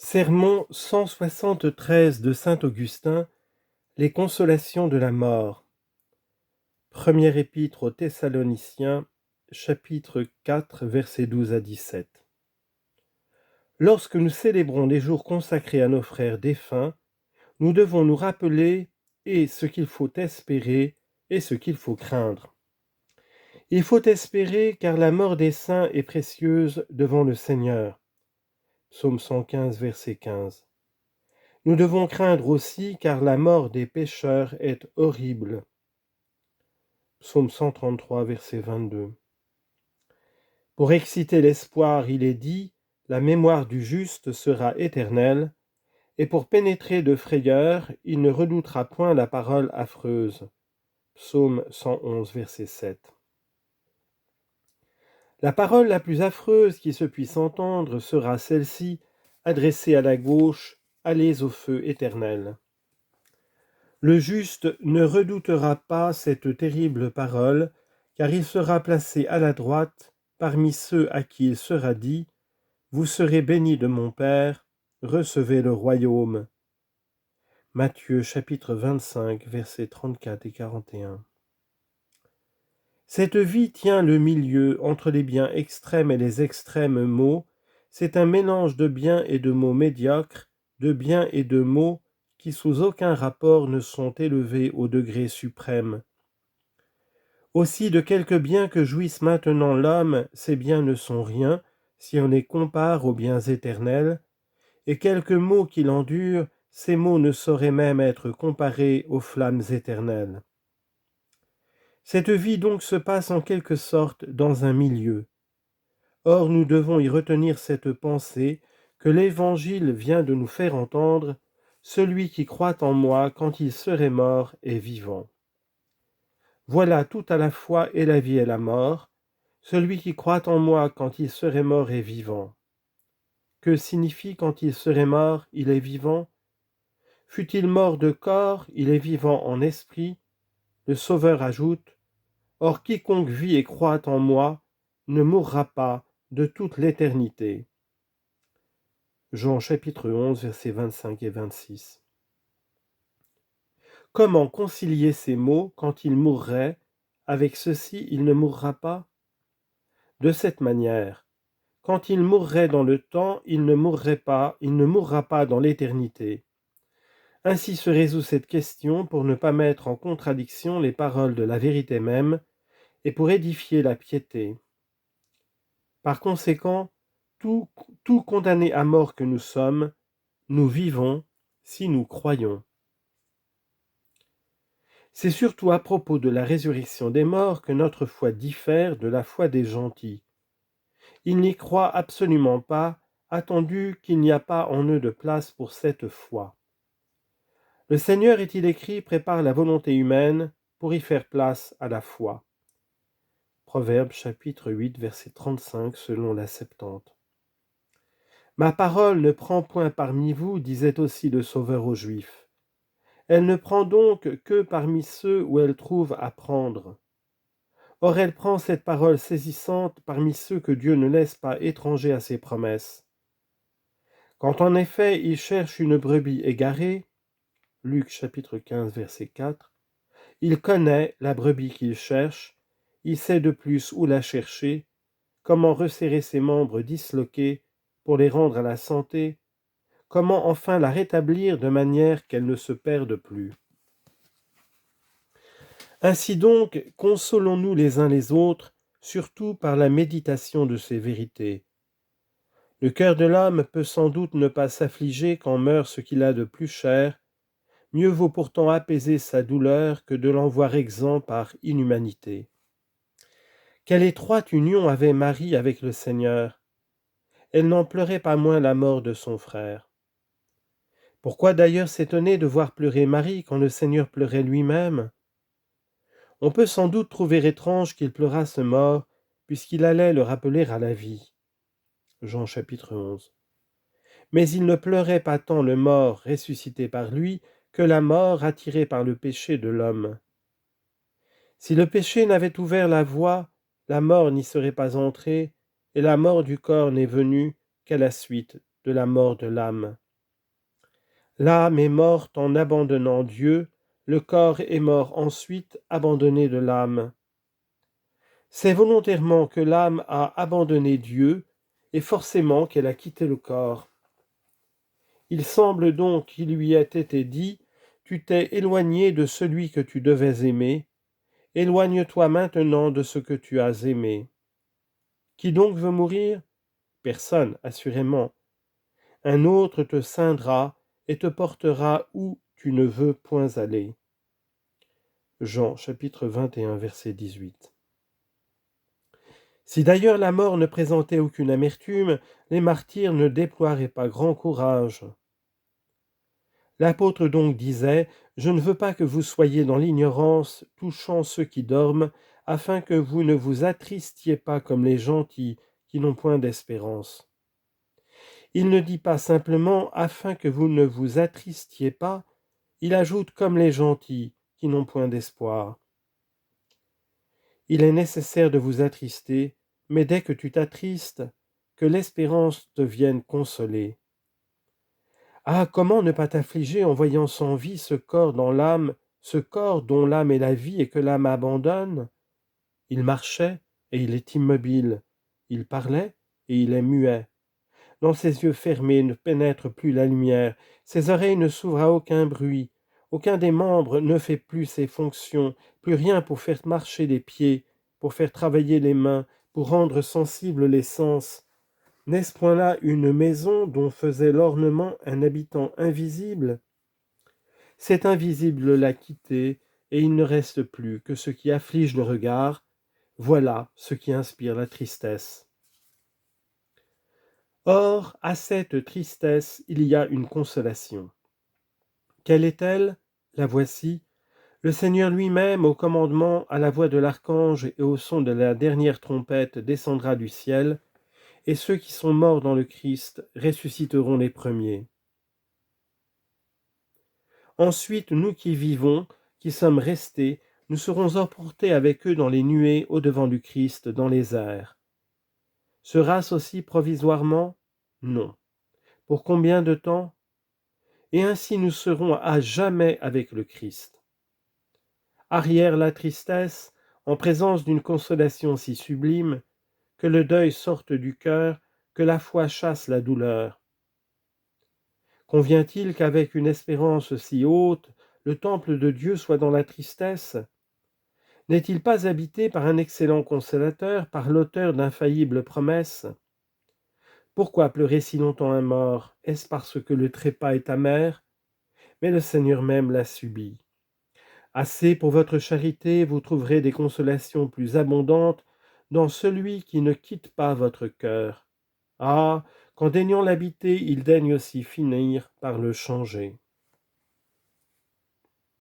Sermon 173 de saint Augustin, les consolations de la mort. Première épître aux Thessaloniciens, chapitre 4, versets 12 à 17. Lorsque nous célébrons les jours consacrés à nos frères défunts, nous devons nous rappeler et ce qu'il faut espérer et ce qu'il faut craindre. Il faut espérer car la mort des saints est précieuse devant le Seigneur. Psaume 115, verset 15. Nous devons craindre aussi car la mort des pécheurs est horrible. Psaume 133, verset 22. Pour exciter l'espoir, il est dit, la mémoire du juste sera éternelle, et pour pénétrer de frayeur, il ne redoutera point la parole affreuse. Psaume 111, verset 7. La parole la plus affreuse qui se puisse entendre sera celle-ci, adressée à la gauche, allez au feu éternel. Le juste ne redoutera pas cette terrible parole, car il sera placé à la droite parmi ceux à qui il sera dit « Vous serez bénis de mon Père, recevez le royaume ». Matthieu chapitre 25, versets 34 et 41. Cette vie tient le milieu entre les biens extrêmes et les extrêmes maux. C'est un mélange de biens et de maux médiocres, de biens et de maux qui sous aucun rapport ne sont élevés au degré suprême. Aussi, de quelque bien que jouisse maintenant l'homme, ces biens ne sont rien, si on les compare aux biens éternels, et quelques maux qu'il endure, ces maux ne sauraient même être comparés aux flammes éternelles. Cette vie donc se passe en quelque sorte dans un milieu. Or nous devons y retenir cette pensée que l'Évangile vient de nous faire entendre, celui qui croit en moi quand il serait mort est vivant. Voilà tout à la fois et la vie et la mort, celui qui croit en moi quand il serait mort est vivant. Que signifie quand il serait mort, il est vivant? Fût-il mort de corps, il est vivant en esprit. Le Sauveur ajoute, or quiconque vit et croit en moi ne mourra pas de toute l'éternité. Jean chapitre 11, versets 25 et 26. Comment concilier ces mots quand il mourrait? Avec ceci, il ne mourra pas? De cette manière, quand il mourrait dans le temps, il ne mourra pas dans l'éternité. Ainsi se résout cette question pour ne pas mettre en contradiction les paroles de la vérité même et pour édifier la piété. Par conséquent, tout condamné à mort que nous sommes, nous vivons si nous croyons. C'est surtout à propos de la résurrection des morts que notre foi diffère de la foi des gentils. Ils n'y croient absolument pas, attendu qu'il n'y a pas en eux de place pour cette foi. Le Seigneur, est-il écrit, prépare la volonté humaine pour y faire place à la foi. Proverbe chapitre 8, verset 35, selon la Septante. Ma parole ne prend point parmi vous, disait aussi le Sauveur aux Juifs. Elle ne prend donc que parmi ceux où elle trouve à prendre. Or elle prend cette parole saisissante parmi ceux que Dieu ne laisse pas étrangers à ses promesses. Quand en effet il cherche une brebis égarée, Luc chapitre 15 verset 4, il connaît la brebis qu'il cherche, il sait de plus où la chercher, comment resserrer ses membres disloqués pour les rendre à la santé, comment enfin la rétablir de manière qu'elle ne se perde plus. Ainsi donc, consolons-nous les uns les autres, surtout par la méditation de ces vérités. Le cœur de l'homme peut sans doute ne pas s'affliger quand meurt ce qu'il a de plus cher, mieux vaut pourtant apaiser sa douleur que de l'en voir exempt par inhumanité. Quelle étroite union avait Marie avec le Seigneur! Elle n'en pleurait pas moins la mort de son frère. Pourquoi d'ailleurs s'étonner de voir pleurer Marie quand le Seigneur pleurait lui-même? On peut sans doute trouver étrange qu'il pleurasse mort, puisqu'il allait le rappeler à la vie. Jean chapitre 11. Mais il ne pleurait pas tant le mort ressuscité par lui que la mort attirée par le péché de l'homme. Si le péché n'avait ouvert la voie, la mort n'y serait pas entrée, et la mort du corps n'est venue qu'à la suite de la mort de l'âme. L'âme est morte en abandonnant Dieu, le corps est mort ensuite abandonné de l'âme. C'est volontairement que l'âme a abandonné Dieu, et forcément qu'elle a quitté le corps. Il semble donc qu'il lui ait été dit, tu t'es éloigné de celui que tu devais aimer, éloigne-toi maintenant de ce que tu as aimé. Qui donc veut mourir? Personne, assurément. Un autre te ceindra et te portera où tu ne veux point aller. Jean chapitre 21 verset 18. Si d'ailleurs la mort ne présentait aucune amertume, les martyrs ne déploieraient pas grand courage. L'apôtre donc disait, « Je ne veux pas que vous soyez dans l'ignorance touchant ceux qui dorment, afin que vous ne vous attristiez pas comme les gentils qui n'ont point d'espérance. » Il ne dit pas simplement « afin que vous ne vous attristiez pas », il ajoute « comme les gentils qui n'ont point d'espoir ». Il est nécessaire de vous attrister, mais dès que tu t'attristes, que l'espérance te vienne consoler. Ah, comment ne pas t'affliger en voyant sans vie ce corps dans l'âme, ce corps dont l'âme est la vie et que l'âme abandonne? Il marchait et il est immobile, il parlait et il est muet. Dans ses yeux fermés ne pénètre plus la lumière, ses oreilles ne s'ouvrent à aucun bruit, aucun des membres ne fait plus ses fonctions, plus rien pour faire marcher les pieds, pour faire travailler les mains, pour rendre sensibles les sens. N'est-ce point là une maison dont faisait l'ornement un habitant invisible? Cet invisible l'a quitté, et il ne reste plus que ce qui afflige le regard. Voilà ce qui inspire la tristesse. Or, à cette tristesse, il y a une consolation. Quelle est-elle? La voici. Le Seigneur lui-même, au commandement, à la voix de l'archange et au son de la dernière trompette, descendra du ciel, et ceux qui sont morts dans le Christ ressusciteront les premiers. Ensuite, nous qui vivons, qui sommes restés, nous serons emportés avec eux dans les nuées au-devant du Christ, dans les airs. Sera-ce aussi provisoirement? Non. Pour combien de temps? Et ainsi nous serons à jamais avec le Christ. Arrière la tristesse, en présence d'une consolation si sublime, que le deuil sorte du cœur, que la foi chasse la douleur. Convient-il qu'avec une espérance si haute, le temple de Dieu soit dans la tristesse? N'est-il pas habité par un excellent consolateur, par l'auteur d'infaillibles promesses? Pourquoi pleurer si longtemps un mort? Est-ce parce que le trépas est amer? Mais le Seigneur même l'a subi. Assez pour votre charité, vous trouverez des consolations plus abondantes dans celui qui ne quitte pas votre cœur. Ah, qu'en daignant l'habiter, il daigne aussi finir par le changer.